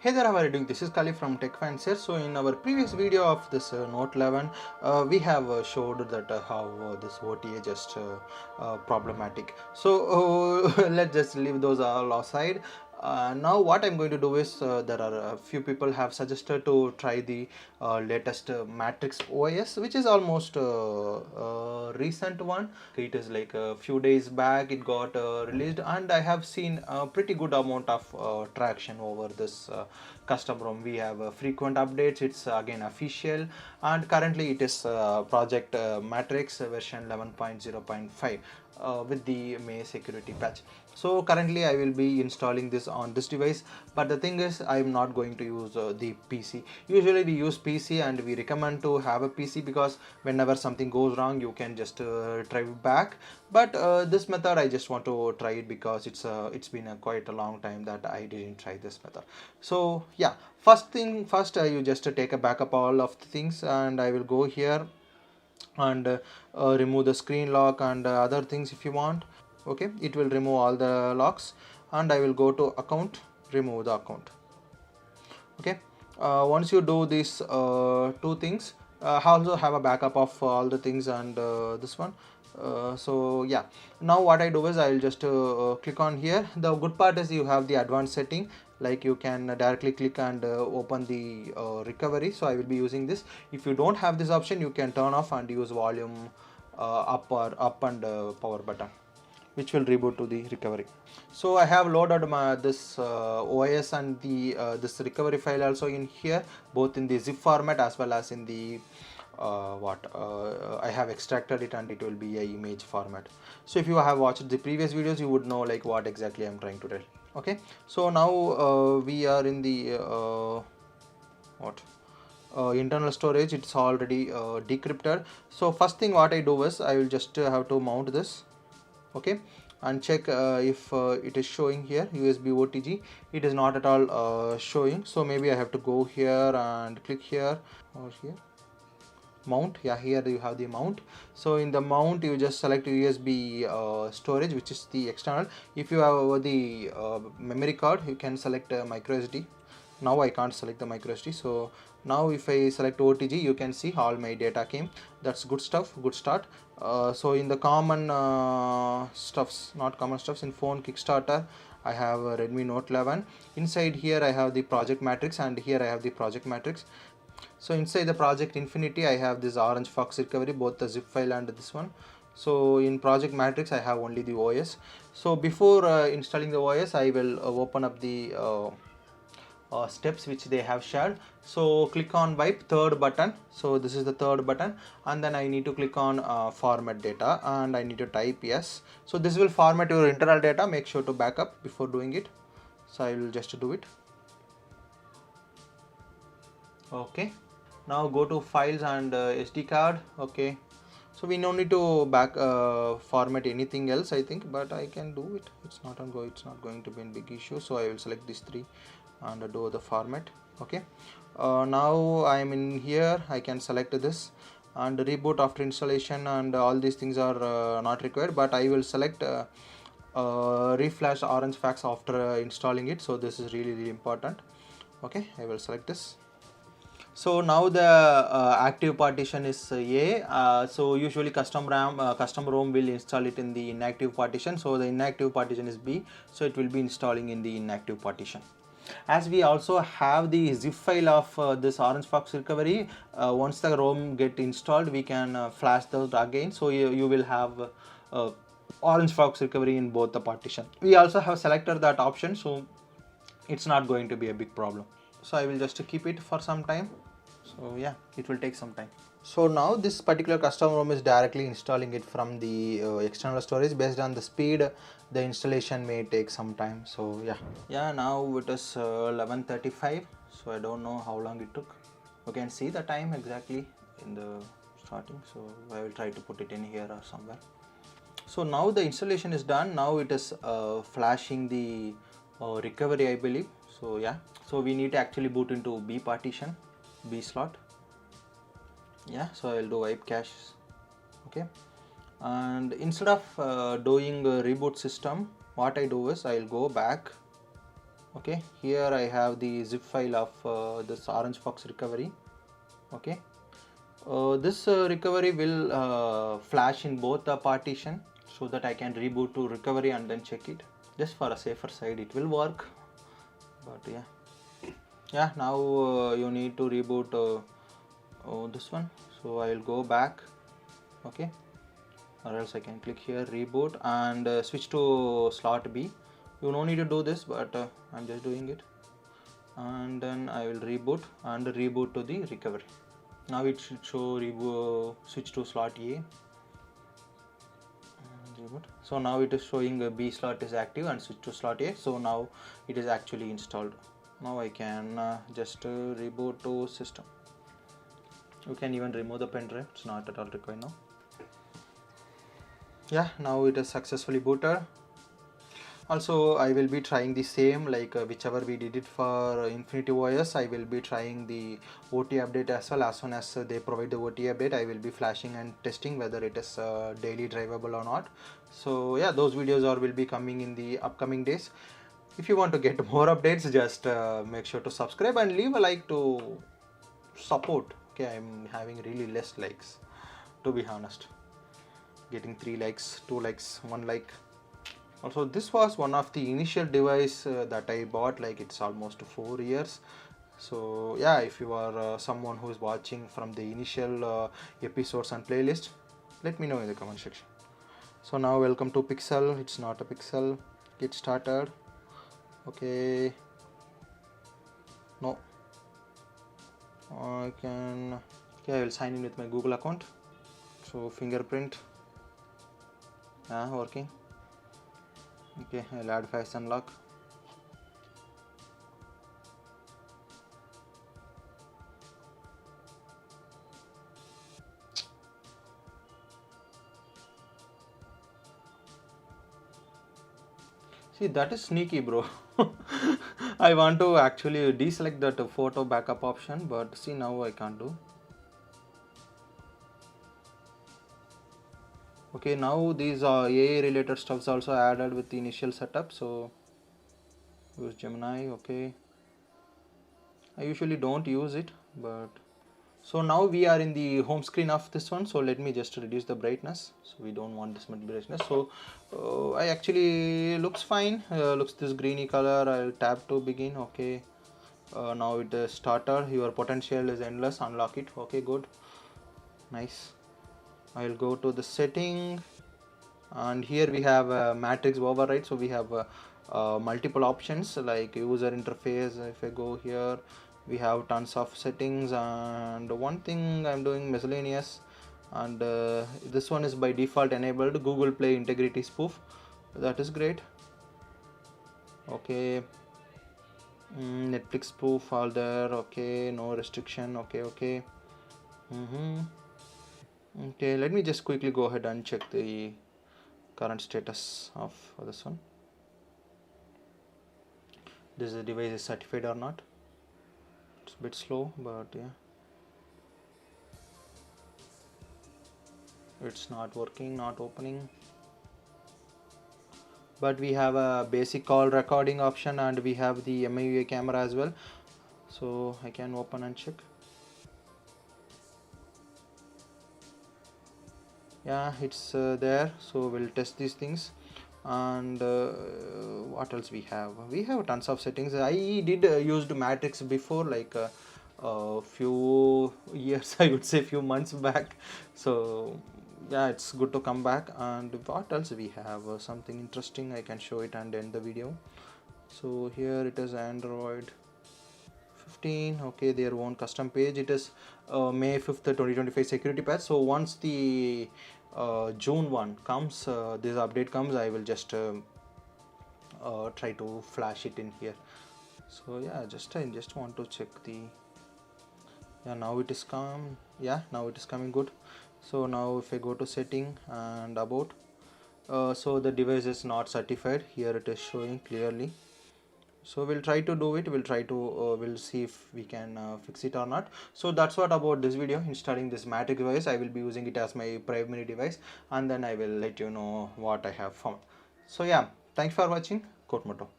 Hey there, how are you doing? This is Kali from TechFanciers. So in our previous video of this Note 11, we have showed that how this OTA just problematic. So let's just leave those all aside. Now what I'm going to do is there are a few people have suggested to try the latest Matrixx OS, which is almost recent one. It is like a few days back it got released, and I have seen a pretty good amount of traction over this custom ROM. We have frequent updates. It's again official, and currently it is Project Matrixx version 11.0.5 with the May security patch. So currently I will be installing this on this device, but the thing is I am not going to use the PC. Usually we use PC, and we recommend to have a PC because whenever something goes wrong you can just drive back. But this method I just want to try it because it's been quite a long time that I didn't try this method. So yeah, first thing first, you just take a backup all of the things, and I will go here and remove the screen lock and other things if you want. Okay, it will remove all the locks, and I will go to account, remove the account. Okay, once you do these two things, also have a backup of all the things and this one. So yeah, now what I do is I will just click on here. The good part is you have the advanced setting, like you can directly click and open the recovery. So I will be using this. If you don't have this option, you can turn off and use volume up and power button, which will reboot to the recovery. So I have loaded this OS and the this recovery file also in here, both in the zip format as well as in the I have extracted it, and it will be a image format. So if you have watched the previous videos, you would know like what exactly I'm trying to tell. Okay, so now we are in the internal storage. It's already decrypted. So first thing what I do is I will just have to mount this. Okay, and check if it is showing here USB OTG. It is not at all showing, so maybe I have to go here and click here or here, mount. Yeah, here you have the mount. So in the mount you just select USB storage, which is the external. If you have the memory card, you can select micro SD. Now I can't select the micro SD, so now if I select OTG, you can see all my data came. That's good stuff, good start. So in the common stuffs, not common stuffs, in phone Kickstarter I have a Redmi Note 11. Inside here I have the Project Matrixx, and here I have the Project Matrixx. So inside the Project Infinity I have this OrangeFox recovery, both the zip file and this one. So in Project Matrixx I have only the OS. So before installing the OS, I will open up the steps which they have shared. So click on wipe, third button. So this is the third button, and then I need to click on format data, and I need to type yes. So this will format your internal data. Make sure to backup before doing it. So I will just do it. Okay, now go to files and SD card. Okay, so we no need to back format anything else, I think, but I can do it. It's not going to be a big issue. So I will select these three and do the format. Okay, now I am in here. I can select this and reboot after installation, and all these things are not required, but I will select reflash OrangeFox after installing it. So this is really important. Okay, I will select this. So now the active partition is A. So usually custom ROM will install it in the inactive partition. So the inactive partition is B. So it will be installing in the inactive partition. As we also have the zip file of this OrangeFox recovery, once the ROM get installed, we can flash those again. So you will have OrangeFox recovery in both the partition. We also have selected that option, so it's not going to be a big problem. So I will just keep it for some time. So yeah, it will take some time. So now this particular custom ROM is directly installing it from the external storage. Based on the speed, the installation may take some time. So yeah, now it is 11:35. So I don't know how long it took. You can see the time exactly in the starting. So I will try to put it in here or somewhere. So now the installation is done. Now it is flashing the recovery, I believe. So yeah, so we need to actually boot into B partition, B slot. Yeah, so I will do wipe cache. Okay, and instead of doing reboot system, what I do is I will go back Okay, here I have the zip file of this OrangeFox recovery. Okay, this recovery will flash in both the partition so that I can reboot to recovery and then check it. Just for a safer side, it will work. But yeah, now you need to reboot this one. So I will go back. Okay, or else I can click here reboot and switch to slot B. You no need to do this, but I'm just doing it. And then I will reboot and reboot to the recovery. Now it should show switch to slot A. Reboot. So now it is showing B slot is active and switch to slot A. So now it is actually installed. Now I can just reboot to system. You can even remove the pen drive, it's not at all required now. Yeah, now it is successfully booted. Also I will be trying the same, like whichever we did it for Infinity OS, I will be trying the OT update as well. As soon as they provide the OT update, I will be flashing and testing whether it is daily drivable or not. So yeah, those videos will be coming in the upcoming days. If you want to get more updates, just make sure to subscribe and leave a like to support. Okay, I'm having really less likes, to be honest. Getting 3 likes, 2 likes, 1 like. Also, this was one of the initial device that I bought, like it's almost 4 years. So yeah, if you are someone who is watching from the initial episodes and playlist, let me know in the comment section. So now welcome to Pixel. It's not a Pixel. Get started. Okay, no, I can, okay, I will sign in with my Google account. So fingerprint, working. Okay, I'll add face unlock. See, that is sneaky, bro. I want to actually deselect that photo backup option, but see, now I can't do. Okay, now these AI related stuffs also added with the initial setup. So use Gemini. Okay, I usually don't use it, but so now we are in the home screen of this one. So let me just reduce the brightness. So we don't want this much brightness. So I actually looks fine. Looks this greeny color. I'll tap to begin. Okay, now it is started. Your potential is endless. Unlock it. Okay, good, nice. I'll go to the setting, and here we have Matrixx override. So we have multiple options like user interface. If I go here, we have tons of settings, and one thing I'm doing miscellaneous, and this one is by default enabled, Google Play integrity spoof. That is great. Okay, Netflix spoof all there. Okay, no restriction. Okay. Okay, let me just quickly go ahead and check the current status of this one. This device is certified or not. It's a bit slow, but yeah, it's not working, not opening. But we have a basic call recording option, and we have the MIUI camera as well, so I can open and check. Yeah, it's there. So we'll test these things. And what else we have? We have tons of settings. I did used Matrixx before, like a few years, I would say few months back. So yeah, it's good to come back. And what else we have? Something interesting, I can show it and end the video. So here it is Android 15. Okay, their own custom page. It is May 5th 2025 security patch. So once the June 1 comes, this update comes, I will just try to flash it in here. So yeah, I just want to check the, yeah, now it is come. Yeah, now it is coming good. So now if I go to setting and about, so the device is not certified. Here it is showing clearly. So we'll try to do it. We'll see if we can fix it or not. So that's what about this video, installing this Matrixx device. I will be using it as my primary device, and then I will let you know what I have found. So yeah, thanks for watching. Kote Moto.